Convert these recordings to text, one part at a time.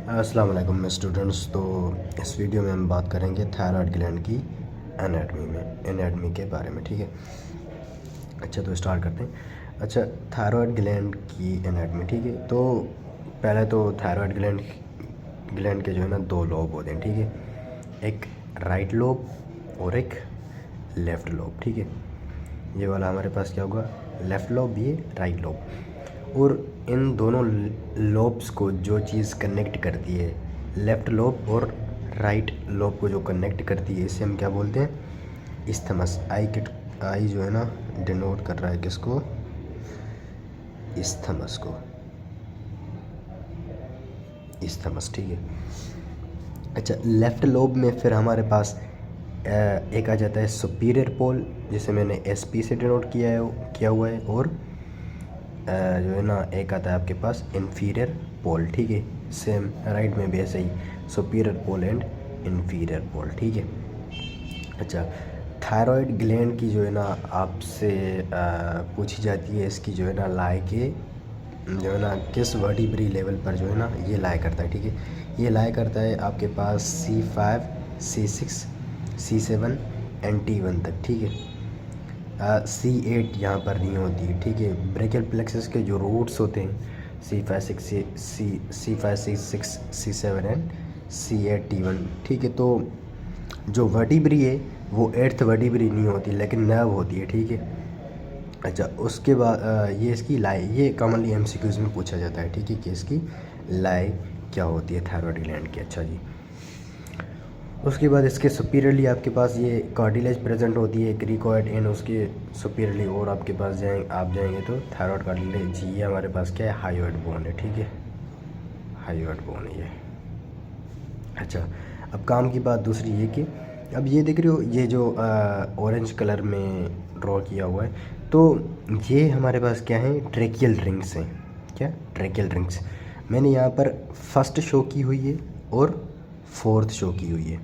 अस्सलाम वालेकुम स्टूडेंट्स। तो इस वीडियो में हम बात करेंगे थायराइड ग्लैंड की एनाटमी के बारे में, ठीक है। अच्छा, तो स्टार्ट करते हैं। अच्छा, थायराइड ग्लैंड की एनाटमी, ठीक है। तो पहले तो थायराइड ग्लैंड के जो है ना दो लोब होते हैं, ठीक है। एक राइट लोब और एक लेफ़्ट लोब, ठीक है। ये वाला हमारे पास क्या होगा, लेफ़्ट लोब, ये राइट लोब। और इन दोनों लोब्स को जो चीज़ कनेक्ट करती है, लेफ़्ट लोब और राइट लोब को जो कनेक्ट करती है, इसे हम क्या बोलते हैं, इस्थमस। आई जो है ना डिनोट कर रहा है किसको, इस्थमस को, इस्थमस, ठीक है। अच्छा, लेफ़्ट लोब में फिर हमारे पास एक आ जाता है सुपीरियर पोल, जिसे मैंने एसपी से डिनोट किया हुआ है। और जो है ना एक आता है आपके पास इन्फीरियर पोल, ठीक है। सेम राइट में भी ऐसे ही सुपीरियर पोल एंड इन्फीरियर पोल, ठीक है। अच्छा, थायराइड ग्लैंड की जो है ना आपसे पूछी जाती है, इसकी जो है ना लाई के जो है ना किस वर्टिब्री लेवल पर जो है ना ये लाई करता है, ठीक है। ये लाई करता है आपके पास C5, C6, C7 and T1 तक, ठीक है। C8 यहाँ पर नहीं होती, ठीक है। ब्रेकियल प्लेक्सस के जो रूट्स होते हैं C5, C6, C7 and C8, T1, ठीक है। तो जो वर्टिब्री है वो एट्थ वर्टिब्री नहीं होती, लेकिन नर्व होती है, ठीक है। अच्छा, उसके बाद ये इसकी लाई, ये कॉमनली MCQs में पूछा जाता है, ठीक है, कि इसकी लाई क्या होती है थायराइड ग्लैंड की। अच्छा जी, उसके बाद इसके सुपीरियरली आपके पास ये कार्टिलेज प्रेजेंट होती है, क्रिकॉइड, एंड उसके सुपीरियरली और आपके पास आप जाएंगे तो थायराइड कार्टिलेज, ये हमारे पास क्या है, हायोइड बोन है, ठीक है। हायोइड बोन है ये। अच्छा, अब काम की बात दूसरी ये कि अब ये देख रहे हो, ये जो ऑरेंज कलर में ड्रॉ किया हुआ है, तो ये हमारे पास क्या है, ट्रेकियल रिंग्स हैं। क्या, ट्रेकियल रिंग्स। मैंने यहाँ पर फर्स्ट शो की हुई है और फोर्थ शो की हुई है,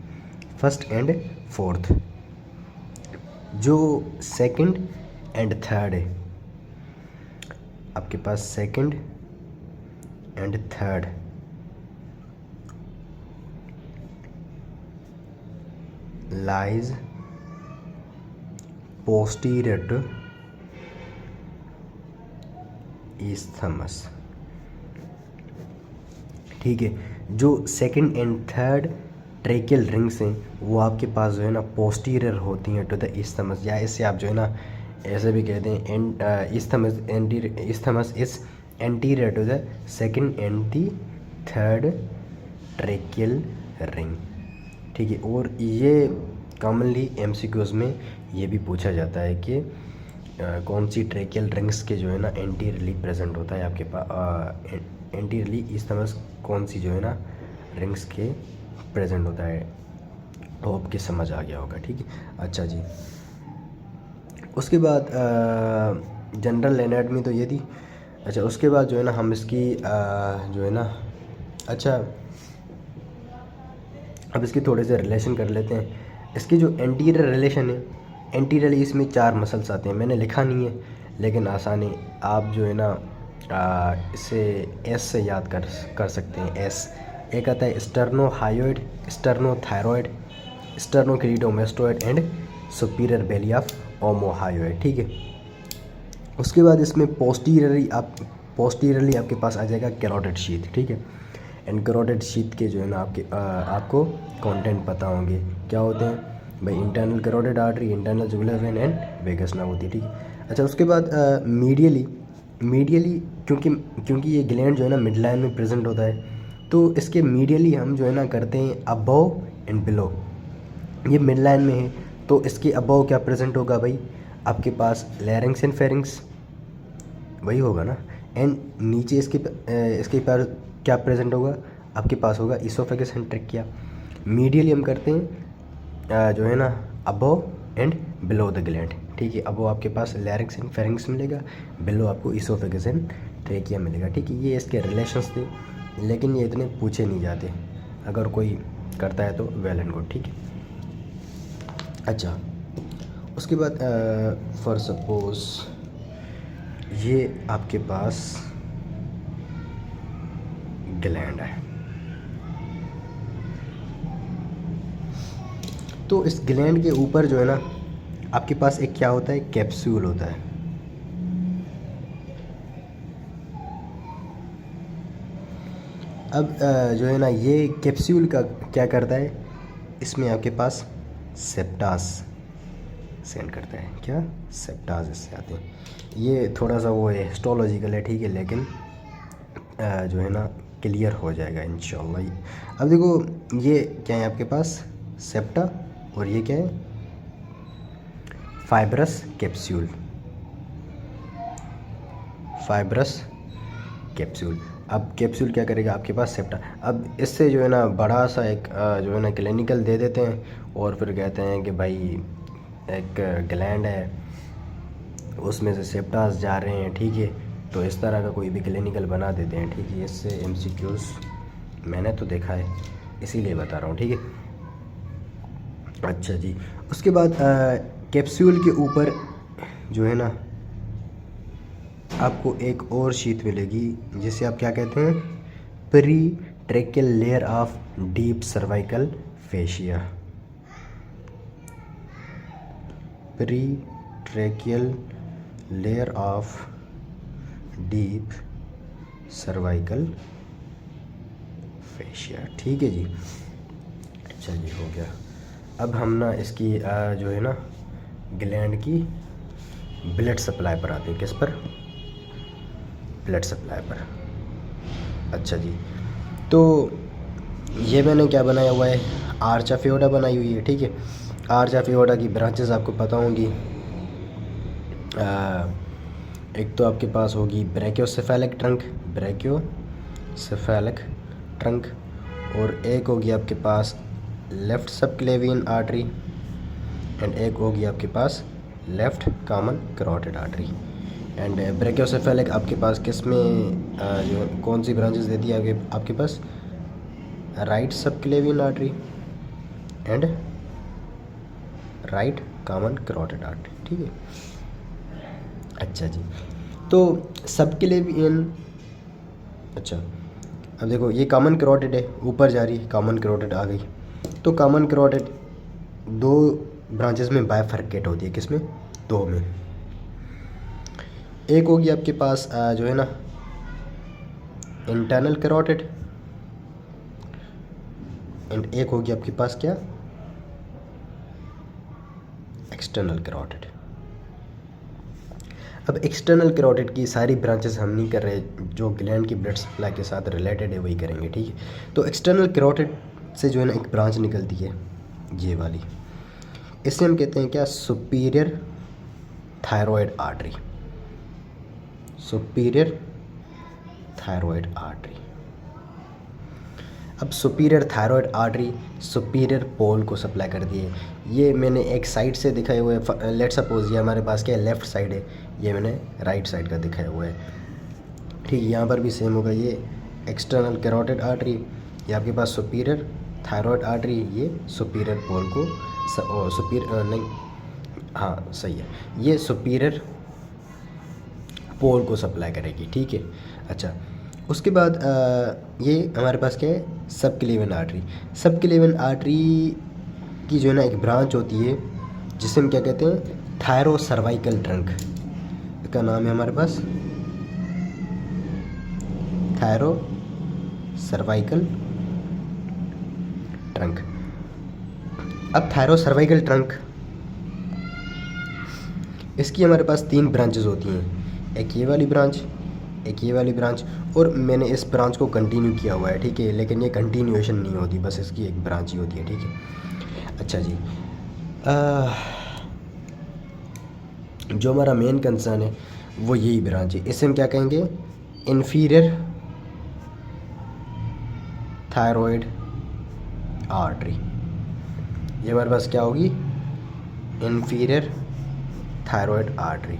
फर्स्ट एंड फोर्थ। जो सेकंड एंड थर्ड है आपके पास, second and third lies posterior to isthmus, ठीक है। जो second and third tracheal rings हैं वो आपके पास जो है ना पोस्टीरियर होती हैं टू द isthmus, या इससे आप जो है ना ऐसे भी कहते हैं isthmus is anterior to the second and the third tracheal ring, ठीक है। और ये कॉमनली MCQs में ये भी पूछा जाता है कि कौन सी ट्रेकियल रिंग्स के जो है ना एंटीरियरली प्रेजेंट होता है आपके पास, एंटीरियरली isthmus कौन सी जो है ना रिंग्स के प्रेजेंट होता है। होप कि समझ आ गया होगा, ठीक है। अच्छा जी, उसके बाद जनरल एनाटमी तो ये थी। अच्छा, उसके बाद जो है ना हम इसकी जो है ना, अच्छा अब इसके थोड़े से रिलेशन कर लेते हैं। इसकी जो एंटीरियर रिलेशन है, एंटीरियरली इसमें 4 मसल्स आते हैं, मैंने लिखा नहीं है लेकिन आसानी आप जो है ना इसे एस से याद कर सकते हैं। एस, एक आता है sternohyoid, sternothyroid, sternocleidomastoid and superior belly of omohyoid, ठीक है। उसके बाद इसमें पोस्टीरियरली आपके पास आ जाएगा कैरोटिड शीथ, ठीक है। एंड कैरोटिड शीथ के जो है ना आपको कंटेंट पता होंगे क्या होते हैं भाई, internal carotid artery, internal jugular vein and vagus nerve होती है, ठीक है। अच्छा, उसके बाद मीडियली क्योंकि ये ग्लैंड जो है ना मिड लाइन में प्रेजेंट होता है, तो इसके मीडियली हम जो है ना करते हैं अबव एंड बिलो। ये मिड लाइन में है तो इसके अबव क्या प्रेजेंट होगा भाई, आपके पास लैरिंग्स एंड फेरिंग्स, वही होगा ना। एंड नीचे इसके पर क्या प्रेजेंट होगा, आपके पास होगा इसोफेगस एंड ट्रैकिया। मीडियली हम करते हैं जो है ना above and below the gland, ठीक है। अबव आपके पास लैरिंग्स एंड फेरिंग्स मिलेगा, बिलो आपको इसोफेगस एंड ट्रैकिया मिलेगा, ठीक है। ये इसके रिलेशंस थे, लेकिन ये इतने पूछे नहीं जाते, अगर कोई करता है तो वेल एंड गुड, ठीक है। अच्छा, उसके बाद फॉर सपोज ये आपके पास ग्लैंड है, तो इस ग्लैंड के ऊपर जो है ना आपके पास एक क्या होता है, कैप्सूल होता है। अब जो है ना ये कैप्सूल का क्या करता है, इसमें आपके पास सेप्टास सेंड करता है। क्या, सेप्टास इससे आते हैं। ये थोड़ा सा वो है, हिस्टोलॉजिकल है, ठीक है, लेकिन जो है ना क्लियर हो जाएगा इंशाल्लाह। अब देखो ये क्या है आपके पास, सेप्टा, और ये क्या है, फाइब्रस कैप्सूल, फाइब्रस कैप्सूल। अब कैप्सूल क्या करेगा आपके पास, सेप्टा। अब इससे जो है ना बड़ा सा एक जो है ना क्लिनिकल दे देते हैं, और फिर कहते हैं कि भाई एक ग्लैंड है उसमें से सेप्टास जा रहे हैं, ठीक है। तो इस तरह का कोई भी क्लिनिकल बना देते हैं, ठीक है। इससे एमसीक्यूज़ मैंने तो देखा है, इसीलिए बता रहा हूँ, ठीक है। अच्छा जी, उसके बाद कैप्सूल के ऊपर जो है ना आपको एक और शीट मिलेगी, जिसे आप क्या कहते हैं, pre tracheal layer of deep cervical fascia, pre tracheal layer of deep cervical fascia, ठीक है जी। अच्छा जी, हो गया। अब हम ना इसकी जो है ना ग्लैंड की ब्लड सप्लाई पर आते हैं। किस पर, ब्लड सप्लाई पर। अच्छा जी, तो ये मैंने क्या बनाया हुआ है, आर्च ऑफ एओर्टा बनाई हुई है, ठीक है। आर्च ऑफ एओर्टा की ब्रांचेस आपको पता होंगी। एक तो आपके पास होगी ब्रैकियोसेफेलिक ट्रंक, ब्रैकियोसेफेलिक ट्रंक, और एक होगी आपके पास लेफ़्ट सबक्लेवियन आर्टरी, एंड एक होगी आपके पास left common carotid artery. And brachiocephalic आपके पास किस में जो कौन सी ब्रांचेस देती है आपके पास, right subclavian artery and right common carotid artery, ठीक है। अच्छा जी, तो सबक्लेवियन, अच्छा अब देखो ये कॉमन कैरोटिड है, ऊपर जा रही है, कॉमन कैरोटिड आ गई। तो कॉमन कैरोटिड दो ब्रांचेस में बाइफरकेट होती है, किसमें, दो में। एक होगी आपके पास जो है ना इंटरनल कैरोटिड, एंड एक होगी आपके पास क्या, एक्सटर्नल कैरोटिड। अब एक्सटर्नल कैरोटिड की सारी ब्रांचेस हम नहीं कर रहे, जो ग्लैंड की ब्लड सप्लाई के साथ रिलेटेड है वही करेंगे, ठीक है। तो एक्सटर्नल कैरोटिड से जो है ना एक ब्रांच निकलती है, ये वाली, इसे हम कहते हैं क्या, superior thyroid artery, superior thyroid artery. अब superior thyroid artery superior pole को सप्लाई करती है। ये मैंने एक साइड से दिखाए हुए, लेट सपोज ये हमारे पास क्या है, लेफ़्ट साइड है, ये मैंने राइट साइड का दिखाया हुआ है, ठीक। यहाँ पर भी सेम होगा, ये एक्सटर्नल कैरोटिड आर्टरी, ये आपके पास सुपीरियर थायराइड आर्टरी, ये सुपीरियर पोल को सुपीरियर नहीं, हाँ सही है, ये सुपीरियर पोल को सप्लाई करेगी, ठीक है। अच्छा, उसके बाद ये हमारे पास क्या है, सबक्लेवियन आर्टरी। सबक्लेवियन आर्टरी की जो है ना एक ब्रांच होती है, जिसे हम क्या कहते हैं, थायरो सर्वाइकल ट्रंक, इसका नाम है हमारे पास थायरो सर्वाइकल ट्रंक। अब थायरो सर्वाइकल ट्रंक, इसकी हमारे पास तीन ब्रांचेस होती हैं, एक ये वाली ब्रांच, एक ये वाली ब्रांच, और मैंने इस ब्रांच को कंटिन्यू किया हुआ है, ठीक है, लेकिन ये कंटिन्यूएशन नहीं होती, बस इसकी एक ब्रांच ही होती है, ठीक है। अच्छा जी, जो हमारा मेन कंसर्न है वो यही ब्रांच है, इसे हम क्या कहेंगे, इन्फीरियर थायराइड आर्टरी। ये हमारे पास क्या होगी, इन्फीरियर थायराइड आर्टरी।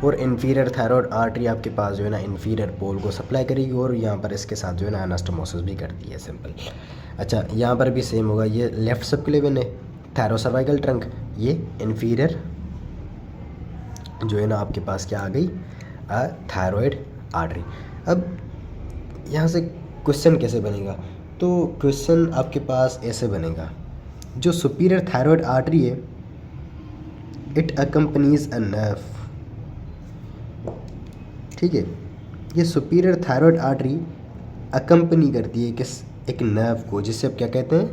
और इन्फीरियर थायराइड आर्टरी आपके पास जो है ना इन्फीरियर पोल को सप्लाई करेगी, और यहाँ पर इसके साथ जो है ना एनास्टोमोसिस भी करती है, सिंपल। अच्छा, यहाँ पर भी सेम होगा, ये लेफ़्ट सबक्लेवियन है, थायरो सर्वाइकल ट्रंक, ये इन्फीरियर जो है ना आपके पास क्या आ गई, थायराइड आर्टरी। अब यहाँ से क्वेश्चन कैसे बनेगा, तो क्वेश्चन आपके पास ऐसे बनेगा जो सुपीरियर थायराइड आर्टरी है, इट अकम्पनीज अ नर्व, ठीक है। ये सुपीरियर थायराइड आर्टरी अकम्पनी करती है किस, एक नर्व को, जिसे आप क्या कहते हैं,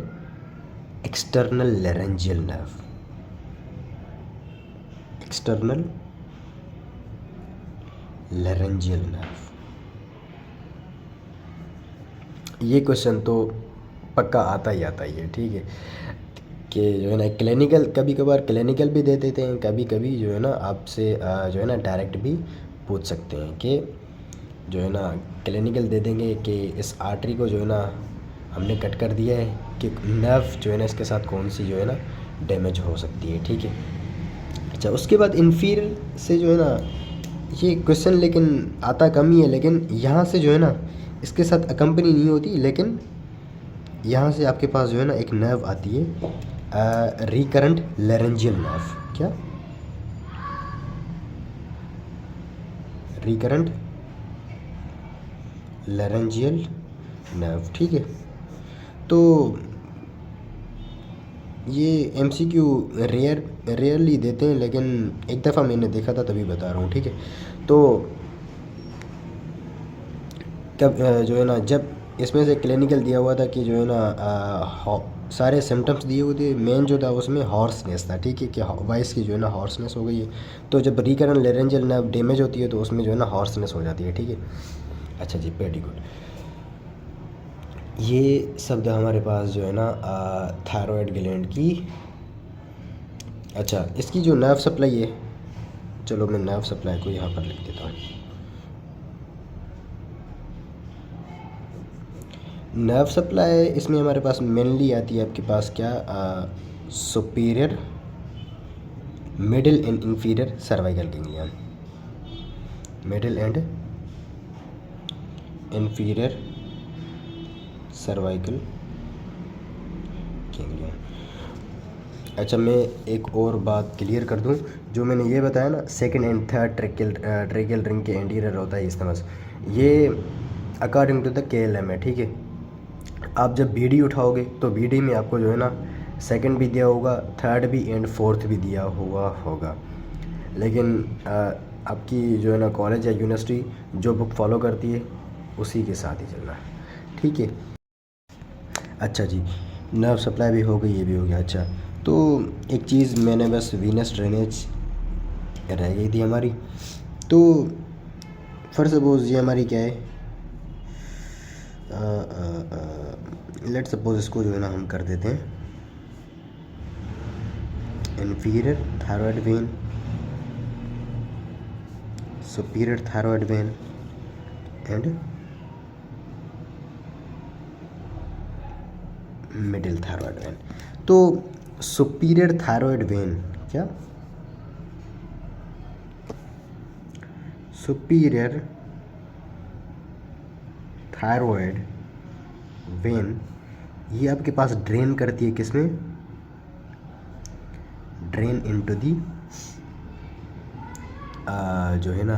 external laryngeal nerve, external laryngeal nerve. ये क्वेश्चन तो पक्का आता ही है, ठीक है, कि जो है ना क्लिनिकल, कभी कभार क्लिनिकल भी दे देते हैं, कभी कभी जो है ना आपसे जो है ना डायरेक्ट भी पूछ सकते हैं कि जो है ना क्लिनिकल दे देंगे कि इस आर्टरी को जो है ना हमने कट कर दिया है, कि नर्व जो है ना इसके साथ कौन सी जो है ना डैमेज हो सकती है, ठीक है। अच्छा, उसके बाद इन्फीरियर से जो है ना, ये क्वेश्चन लेकिन आता कम ही है, लेकिन यहाँ से जो है ना इसके साथ अकम्पनी नहीं होती, लेकिन यहाँ से आपके पास जो है ना एक नर्व आती है, रिकरेंट लैरेंजियल नर्व। क्या? रिकरेंट लैरेंजियल नर्व, ठीक है। तो ये एमसीक्यू रेयरली देते हैं, लेकिन एक दफ़ा मैंने देखा था तभी बता रहा हूँ, ठीक है। तो कब जो है ना, जब इसमें से क्लिनिकल दिया हुआ था कि जो है ना सारे सिम्टम्स दिए हुए थे, मेन जो था उसमें हॉर्सनेस था, ठीक है, कि वॉइस की जो है ना हॉर्सनेस हो गई है। तो जब रिकरेंट लैरेंजियल नर्व डैमेज होती है तो उसमें जो है ना हॉर्सनेस हो जाती है, ठीक है। अच्छा जी, वेरी गुड। ये शब्द हमारे पास जो है ना थायराइड ग्लैंड की। अच्छा, इसकी जो नर्व सप्लाई है, चलो मैं नर्व सप्लाई को यहाँ पर लिख देता हूँ। नर्व सप्लाई इसमें हमारे पास मेनली आती है आपके पास क्या, superior, middle and inferior cervical ganglion, middle and inferior cervical ganglion. अच्छा, मैं एक और बात क्लियर कर दूं, जो मैंने ये बताया ना second and third tracheal ring के एंटीरियर होता है इसथमस, ये अकॉर्डिंग टू द KLM है, ठीक है। आप जब BD उठाओगे तो BD में आपको जो है ना सेकंड भी दिया होगा, थर्ड भी एंड फोर्थ भी दिया हुआ होगा, लेकिन आपकी जो है ना कॉलेज या यूनिवर्सिटी जो बुक फॉलो करती है उसी के साथ ही चलना है, ठीक है। अच्छा जी, नर्व सप्लाई भी हो गई, ये भी हो गया। अच्छा, तो एक चीज़ मैंने बस वीनस ड्रेनेज रह गई थी हमारी, तो फर्स्ट सपोज ये हमारी क्या है, लेट सपोज इसको जो है ना हम कर देते हैं inferior thyroid when, superior thyroid when and middle thyroid when. तो सुपीरियर थायराइड वेन, क्या सुपीरियर थायराइड वेन, ये आपके पास ड्रेन करती है किसमें, ड्रेन इनटू दी जो है ना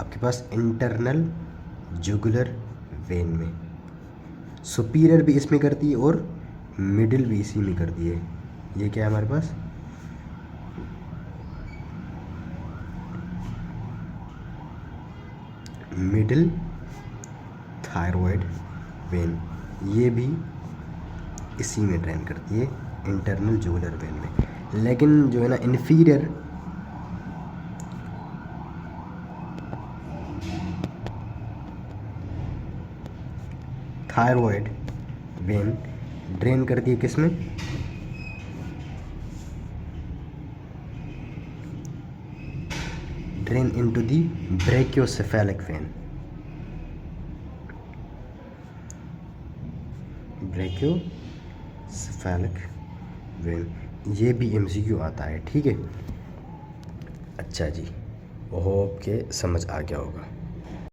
आपके पास इंटरनल जुगुलर वेन में। सुपीरियर भी इसमें करती है और मिडिल भी इसी में करती है। ये क्या है हमारे पास, मिडिल थायराइड वेन, ये भी इसी में ड्रेन करती है, इंटरनल जुगुलर वेन में। लेकिन जो है ना इन्फीरियर थायराइड वेन ड्रेन करती है किसमें, drain into the brachiocephalic vein, brachiocephalic vein, ये भी MCQ आता है, ठीक है। अच्छा जी, होप के समझ आ गया होगा।